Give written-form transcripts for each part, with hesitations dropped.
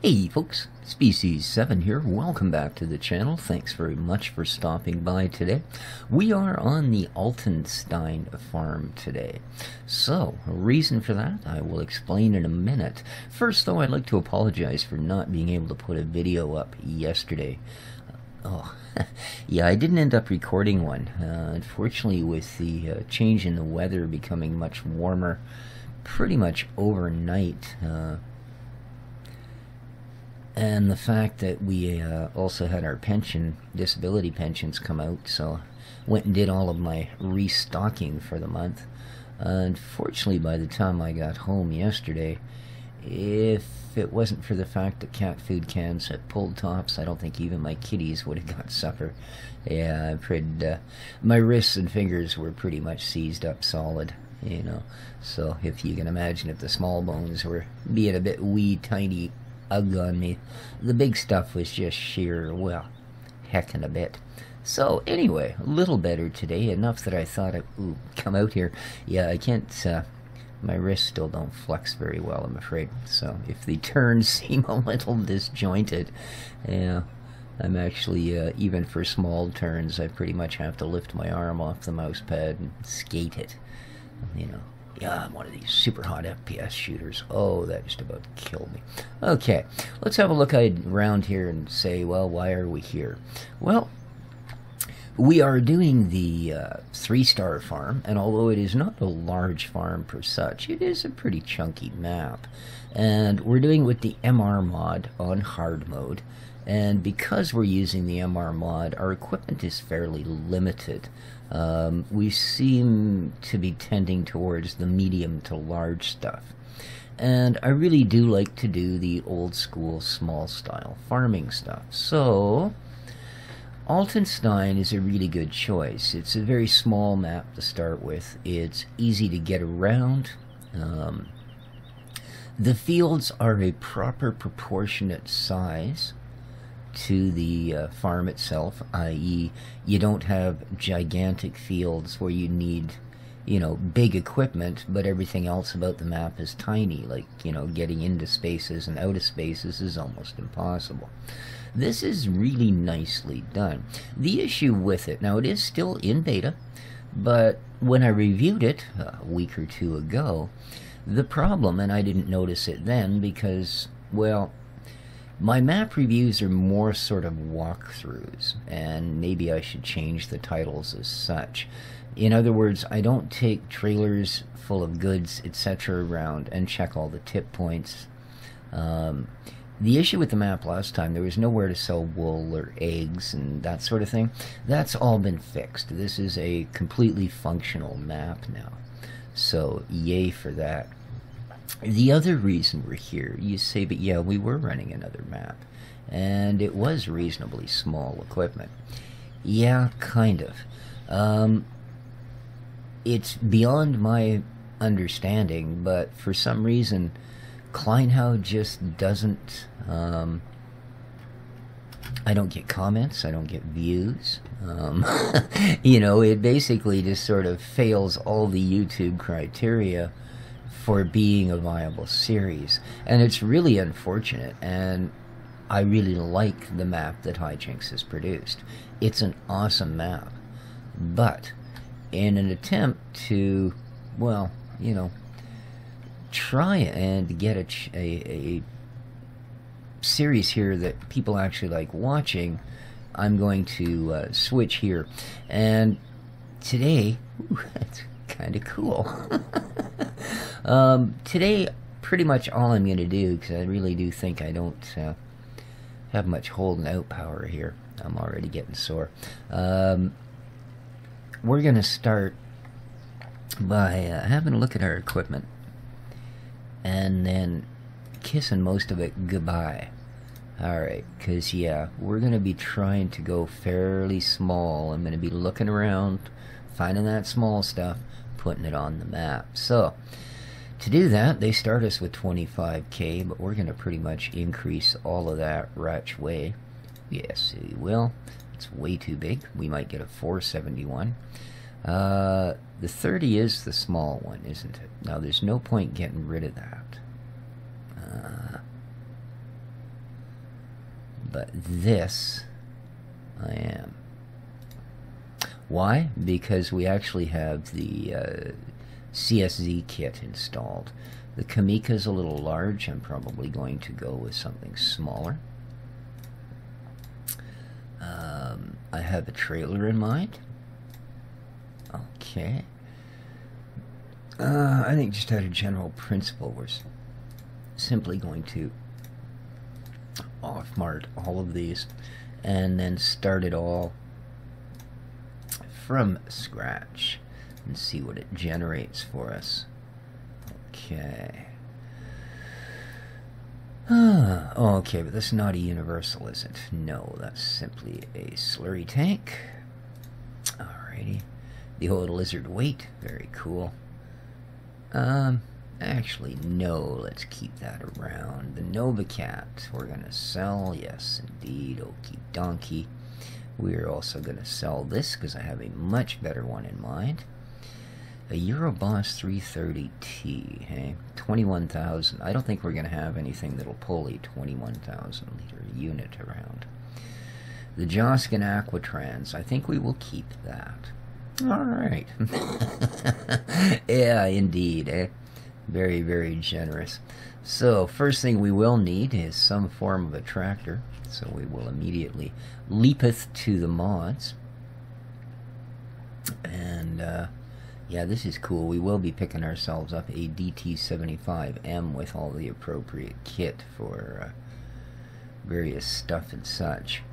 Hey folks, Species 7 here. Welcome back to the channel. Thanks very much for stopping by today. We are on the Altenstein farm today. So, a reason for that I will explain in a minute. First though, I'd like to apologize for not being able to put a video up yesterday. Yeah, I didn't end up recording one. Unfortunately, with the change in the weather becoming much warmer pretty much overnight, and the fact that we also had our disability pensions come out, so went and did all of my restocking for the month. Unfortunately, by the time I got home yesterday, if it wasn't for the fact that cat food cans had pulled tops, I don't think even my kitties would have got supper. Yeah, my wrists and fingers were pretty much seized up solid, you know. So if you can imagine, if the small bones were being a bit wee tiny ugh on me, the big stuff was just sheer, well, heckin' a bit. So anyway, a little better today, enough that I thought it would come out here. Yeah, I can't, my wrists still don't flex very well, I'm afraid. So if the turns seem a little disjointed, yeah, I'm actually, even for small turns, I pretty much have to lift my arm off the mouse pad and skate it, you know. Yeah, I'm one of these super hot FPS shooters. Oh, that just about killed me. Okay, let's have a look around here and say, well, why are we here? Well, we are doing the 3-star farm, and although it is not a large farm per such, it is a pretty chunky map. And we're doing with the MR mod on hard mode, and because we're using the MR mod, our equipment is fairly limited. We seem to be tending towards the medium to large stuff. And I really do like to do the old school small style farming stuff. So Altenstein is a really good choice. It's a very small map to start with. It's easy to get around. The fields are a proper proportionate size to the farm itself, i.e. you don't have gigantic fields where you need, you know, big equipment, but everything else about the map is tiny, like, you know, getting into spaces and out of spaces is almost impossible. This is really nicely done. The issue with it, now it is still in beta, but when I reviewed it a week or two ago, the problem, and I didn't notice it then because, well, my map reviews are more sort of walkthroughs, and maybe I should change the titles as such. In other words, I don't take trailers full of goods, etc. around and check all the tip points. The issue with the map last time, there was nowhere to sell wool or eggs and that sort of thing. That's all been fixed. This is a completely functional map now. So, yay for that. The other reason we're here, you say, but yeah, we were running another map, and it was reasonably small equipment. Yeah, kind of. It's beyond my understanding, but for some reason, Kleinhow just doesn't, I don't get comments, I don't get views. You know, it basically just sort of fails all the YouTube criteria for being a viable series, and it's really unfortunate, and I really like the map that Hijinks has produced. It's an awesome map, but in an attempt to, well, you know, try and get a series here that people actually like watching, I'm going to switch here, and today, ooh, that's kind of cool. Today, pretty much all I'm going to do, because I really do think I don't have much holding out power here. I'm already getting sore. We're going to start by having a look at our equipment, and then kissing most of it goodbye. Alright, because, yeah, we're going to be trying to go fairly small. I'm going to be looking around, finding that small stuff, putting it on the map. So, to do that, they start us with 25k, but we're going to pretty much increase all of that right way. Yes, we will. It's way too big. We might get a 471. The 30 is the small one, isn't it? Now, there's no point getting rid of that. But this, I am. Why? Because we actually have the CSZ kit installed. The Kamika's a little large. I'm probably going to go with something smaller. I have a trailer in mind. Okay. I think just out of general principle, we're simply going to off-mart all of these and then start it all from scratch and see what it generates for us. Okay. Okay, but that's not a universal, is it? No, that's simply a slurry tank. Alrighty. The old lizard weight, very cool. Actually, no, let's keep that around. The Nova Cat, we're gonna sell, yes, indeed, okie donkey. We're also gonna sell this, because I have a much better one in mind. A Euroboss 330T, hey? 21,000. I don't think we're gonna have anything that'll pull a 21,000 liter unit around. The Joskin Aquatrans, I think we will keep that. Alright. Yeah, indeed, eh? Very, very generous. So, first thing we will need is some form of a tractor. So we will immediately leapeth to the mods. And, yeah, this is cool. We will be picking ourselves up a DT75M with all the appropriate kit for various stuff and such.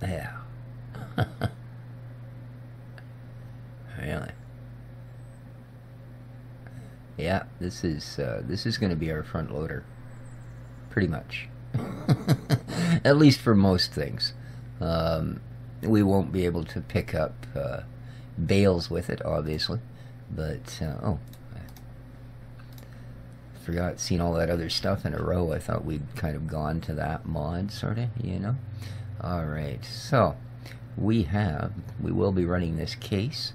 Yeah. Really? Yeah, this is going to be our front loader, pretty much. At least for most things. We won't be able to pick up bales with it, obviously, but oh, I forgot seeing all that other stuff in a row. I thought we'd kind of gone to that mod, sort of, you know. All right, so we will be running this case.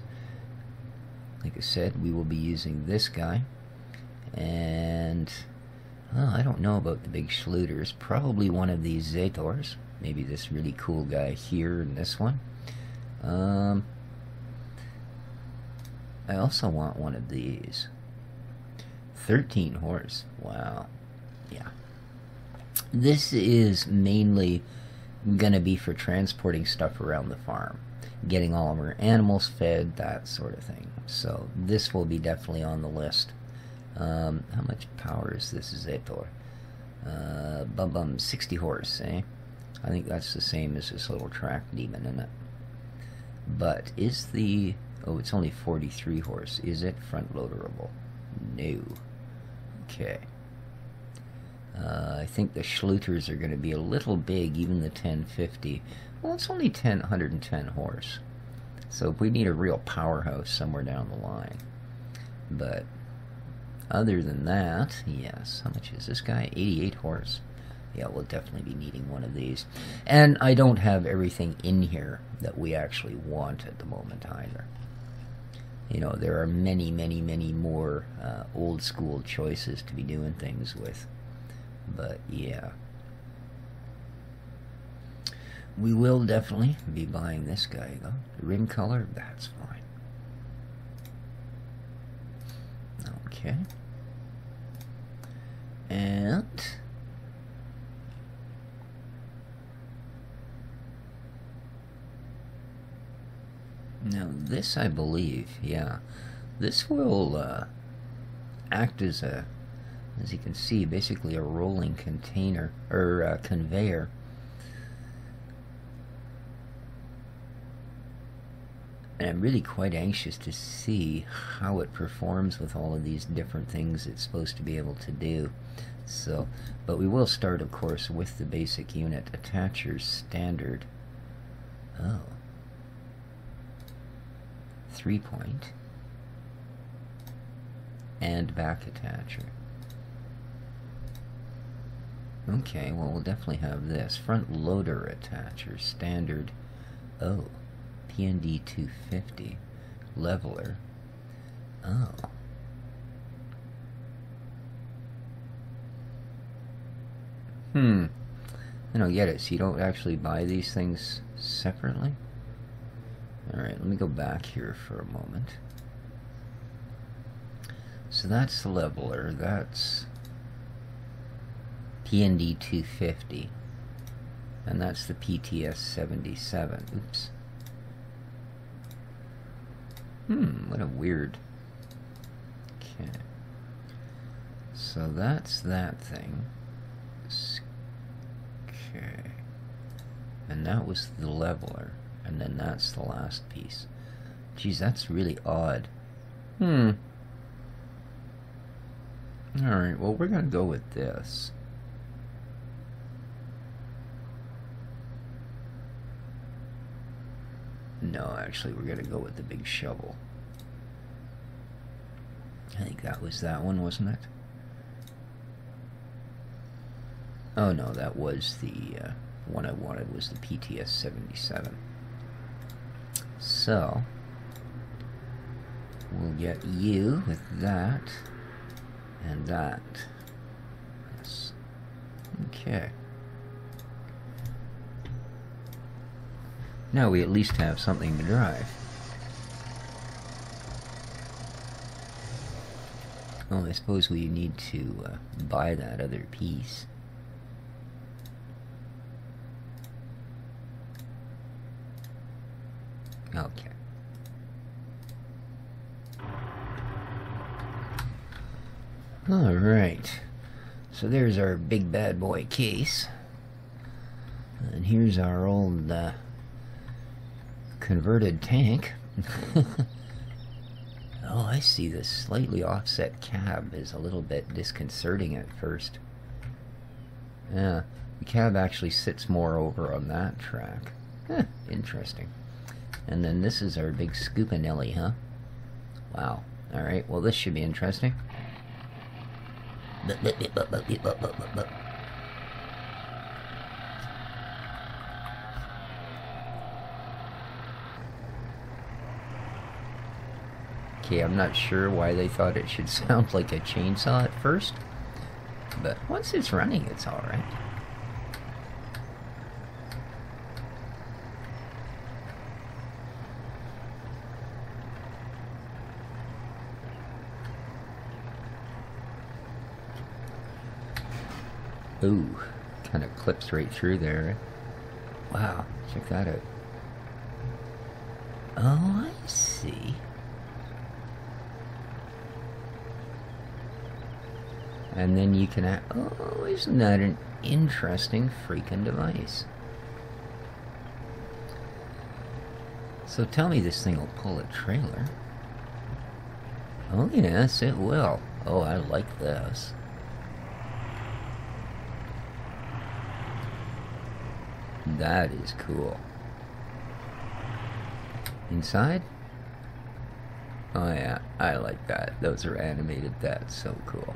Like I said, we will be using this guy, and well, I don't know about the big Schluters. Probably one of these Zetors. Maybe this really cool guy here and this one. I also want one of these. 13 horse. Wow. Yeah. This is mainly gonna be for transporting stuff around the farm, getting all of our animals fed, that sort of thing. So this will be definitely on the list. How much power is this Zetor? 60 horse, eh? I think that's the same as this little track demon, isn't it? But is the... oh, it's only 43 horse. Is it front loaderable? No. Okay. I think the Schluters are going to be a little big, even the 1050. Well, it's only 110 horse. So if we need a real powerhouse somewhere down the line. But other than that, yes. How much is this guy? 88 horse. Yeah, we'll definitely be needing one of these. And I don't have everything in here that we actually want at the moment either. You know, there are many, many, many more old school choices to be doing things with. But yeah. We will definitely be buying this guy though. Rim color, that's fine. Okay. And now this, I believe, yeah, this will act as a, as you can see, basically a rolling container or conveyor. And I'm really quite anxious to see how it performs with all of these different things it's supposed to be able to do. So, but we will start, of course, with the basic unit. Attachers standard. Oh. 3-point. And back attacher. Okay, well, we'll definitely have this. Front loader attacher standard. Oh. PND 250 leveler. Oh. I don't get it. So you don't actually buy these things separately? Alright, let me go back here for a moment. So that's the leveler. That's PND 250. And that's the PTS 77. Oops. What a weird... Okay. So that's that thing. Okay. And that was the leveler. And then that's the last piece. Geez, that's really odd. Alright, well, we're gonna go with this. No, actually, we're gonna go with the big shovel. I think that was that one, wasn't it? Oh no, that was the one I wanted, was the PTS 77. So, we'll get you with that and that. Yes. Okay. Now we at least have something to drive. Oh, I suppose we need to buy that other piece. Okay. Alright. So there's our big bad boy case. And here's our old converted tank. Oh, I see. This slightly offset cab is a little bit disconcerting at first. Yeah, the cab actually sits more over on that track. Interesting. And then this is our big Scoopinelli, huh? Wow. Alright, well this should be interesting. Okay, I'm not sure why they thought it should sound like a chainsaw at first, but once it's running, it's alright. Ooh, kind of clips right through there. Wow, check that out. Oh, I see. And then you can add, oh, isn't that an interesting freaking device? So tell me this thing will pull a trailer. Oh yes, it will. Oh, I like this. That is cool. Inside? Oh yeah, I like that. Those are animated. That's so cool.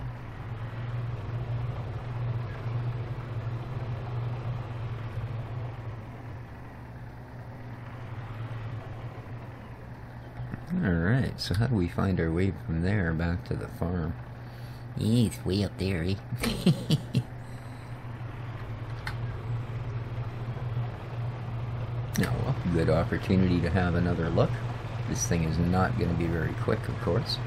Alright, so how do we find our way from there back to the farm? Yeah, it's way up there, eh? Oh, well, good opportunity to have another look. This thing is not going to be very quick, of course.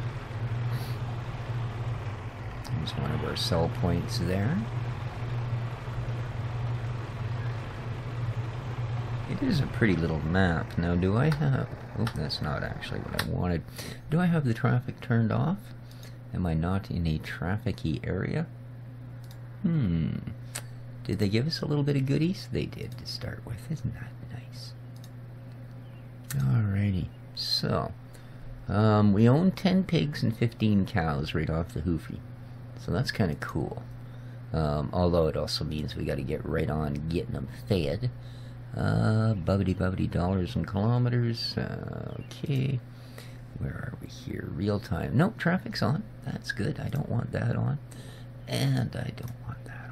There's one of our sell points there. It is a pretty little map. Now, do I have... Oh, that's not actually what I wanted. Do I have the traffic turned off? Am I not in a traffic-y area? Did they give us a little bit of goodies? They did to start with. Isn't that nice? Alrighty. So, we own 10 pigs and 15 cows right off the hoofy. So that's kind of cool. Although it also means we got to get right on getting them fed. Bubbity dollars and kilometers. Okay. Where are we here? Real time. Nope, traffic's on. That's good. I don't want that on. And I don't want that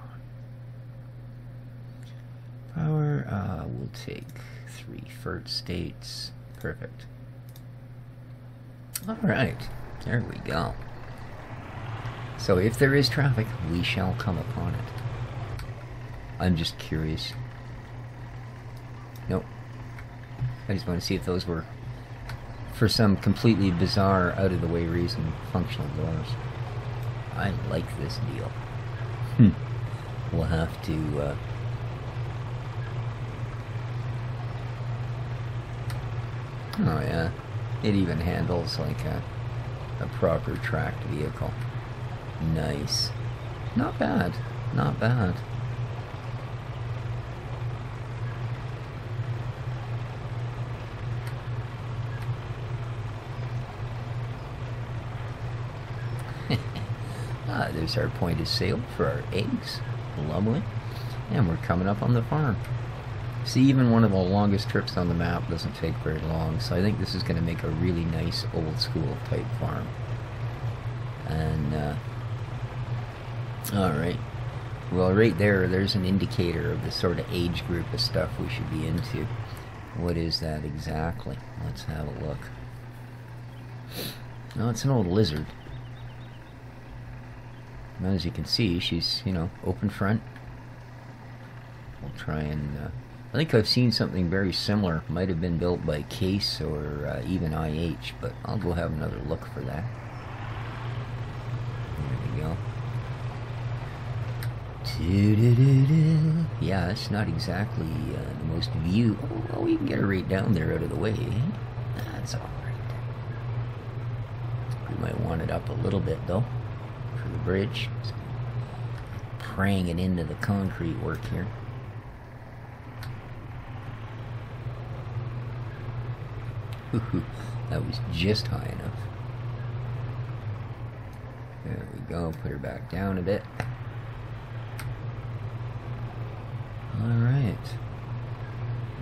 on. Power, we'll take 3 FERT states. Perfect. Alright. There we go. So if there is traffic, we shall come upon it. I'm just curious. Nope. I just want to see if those were, for some completely bizarre, out-of-the-way reason, functional doors. I like this deal. We'll have to... Oh yeah, it even handles like a proper tracked vehicle. Nice. Not bad. Not bad. There's our point of sale for our eggs. Lovely. And we're coming up on the farm. See, even one of the longest trips on the map doesn't take very long, so I think this is going to make a really nice old school type farm. And, alright. Well, right there's an indicator of the sort of age group of stuff we should be into. What is that exactly? Let's have a look. Oh, it's an old lizard. Now, as you can see, she's, you know, open front. We'll try and... I think I've seen something very similar. Might have been built by Case or even IH, but I'll go have another look for that. There we go. Yeah, it's not exactly the most view. Oh, well, we can get her right down there out of the way. That's alright. We might want it up a little bit, though, for the bridge. So, praying it into the concrete work here. That was just high enough. There we go. Put her back down a bit. Alright.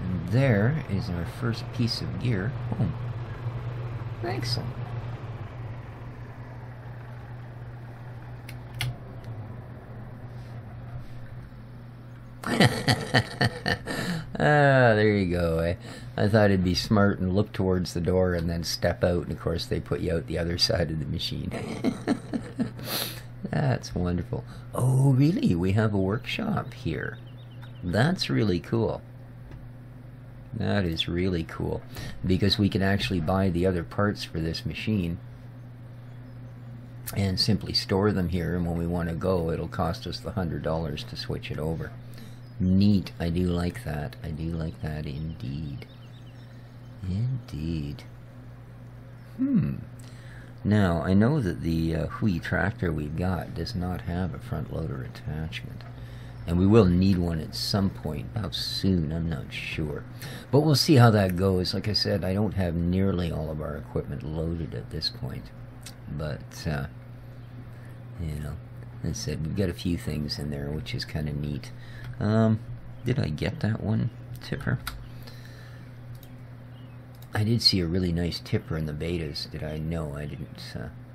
And there is our first piece of gear home. Excellent. There you go. I thought it'd be smart and look towards the door and then step out, and of course they put you out the other side of the machine. That's wonderful. Oh, really? We have a workshop here. That's really cool. That is really cool, because we can actually buy the other parts for this machine and simply store them here, and when we want to go, it'll cost us the $100 to switch it over. Neat. I do like that. I do like that indeed. Indeed. Now, I know that the Hui tractor we've got does not have a front loader attachment. And we will need one at some point. How soon, I'm not sure. But we'll see how that goes. Like I said, I don't have nearly all of our equipment loaded at this point. But, you know, as I said, we've got a few things in there, which is kind of neat. Did I get that one tipper? I did see a really nice tipper in the betas. Did I? No, I didn't,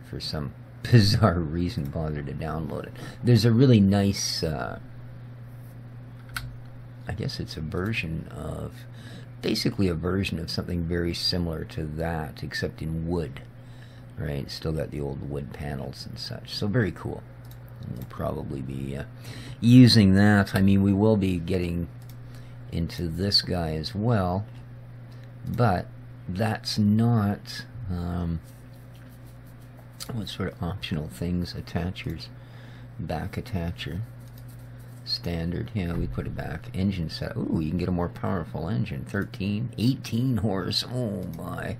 for some bizarre reason, bother to download it. There's a really nice, I guess it's a version of, basically a version of something very similar to that, except in wood, right? It's still got the old wood panels and such, so very cool. We'll probably be using that. I mean, we will be getting into this guy as well, but that's not what sort of optional things? Attachers, back attacher, standard. Yeah, we put it back. Engine set. Ooh, you can get a more powerful engine. 13, 18 horse. Oh my,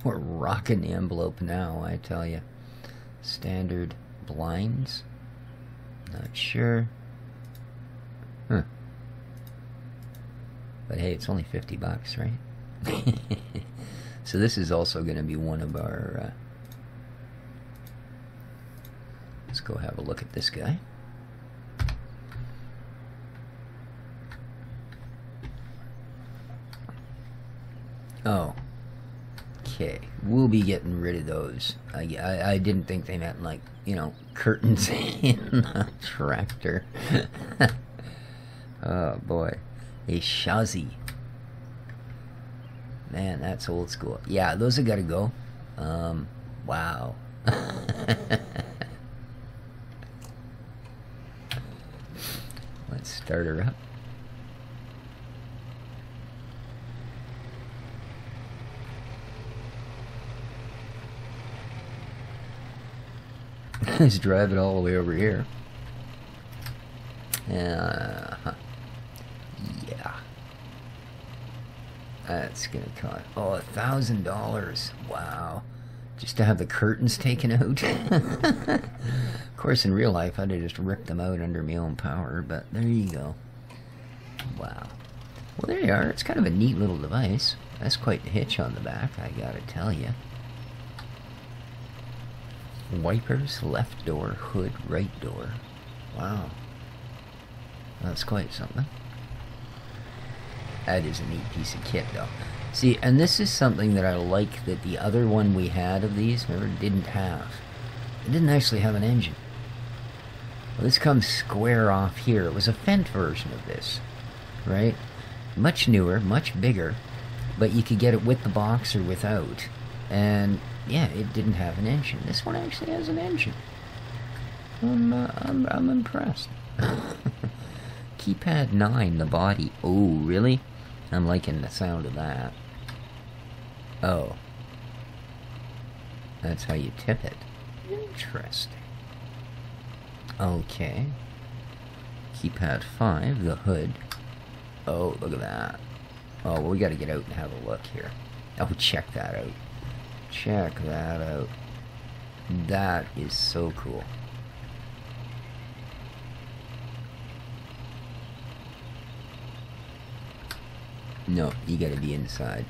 we're rocking the envelope now, I tell you. Standard blinds. Not sure. Huh. But hey, it's only $50, right? So this is also going to be one of our... let's go have a look at this guy. Oh. Okay. We'll be getting rid of those. I didn't think they meant, like, you know, curtains in a tractor. Oh boy. A chassis. Man, that's old school. Yeah, those have got to go. Wow. Let's start her up. Let's drive it all the way over here. Yeah. That's gonna cost, oh, $1,000. Wow. Just to have the curtains taken out. Of course, in real life, I'd have just ripped them out under my own power, but there you go. Wow. Well, there you are. It's kind of a neat little device. That's quite the hitch on the back, I gotta tell you. Wipers, left door, hood, right door. Wow. That's quite something. That is a neat piece of kit, though. See, and this is something that I like that the other one we had of these, remember, didn't have. It didn't actually have an engine. Well, this comes square off here. It was a Fendt version of this, right? Much newer, much bigger, but you could get it with the box or without. And, yeah, it didn't have an engine. This one actually has an engine. I'm impressed. Keypad 9, the body. Oh, really? I'm liking the sound of that. Oh. That's how you tip it. Interesting. Okay. Keypad 5, the hood. Oh, look at that. Oh, well, we gotta get out and have a look here. Oh, check that out. Check that out. That is so cool. No, you gotta be inside.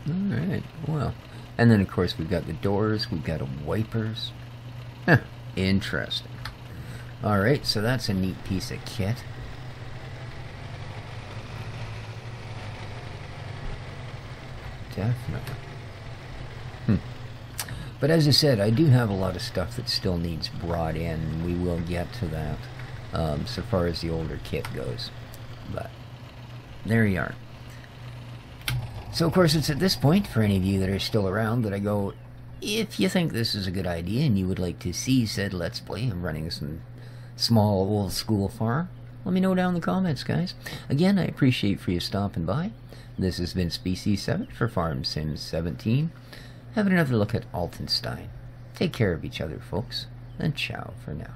Alright, well. And then, of course, we've got the doors, we've got wipers. Huh, interesting. Alright, so that's a neat piece of kit. Definitely. But as I said, I do have a lot of stuff that still needs brought in, and we will get to that. So far as the older kit goes. But there you are. So of course it's at this point, for any of you that are still around, that I go, if you think this is a good idea and you would like to see said Let's Play, I'm running some small old school farm, let me know down in the comments, guys. Again, I appreciate for you stopping by. This has been Species 7 for Farm Sims 17. Having another look at Altenstein. Take care of each other, folks, and ciao for now.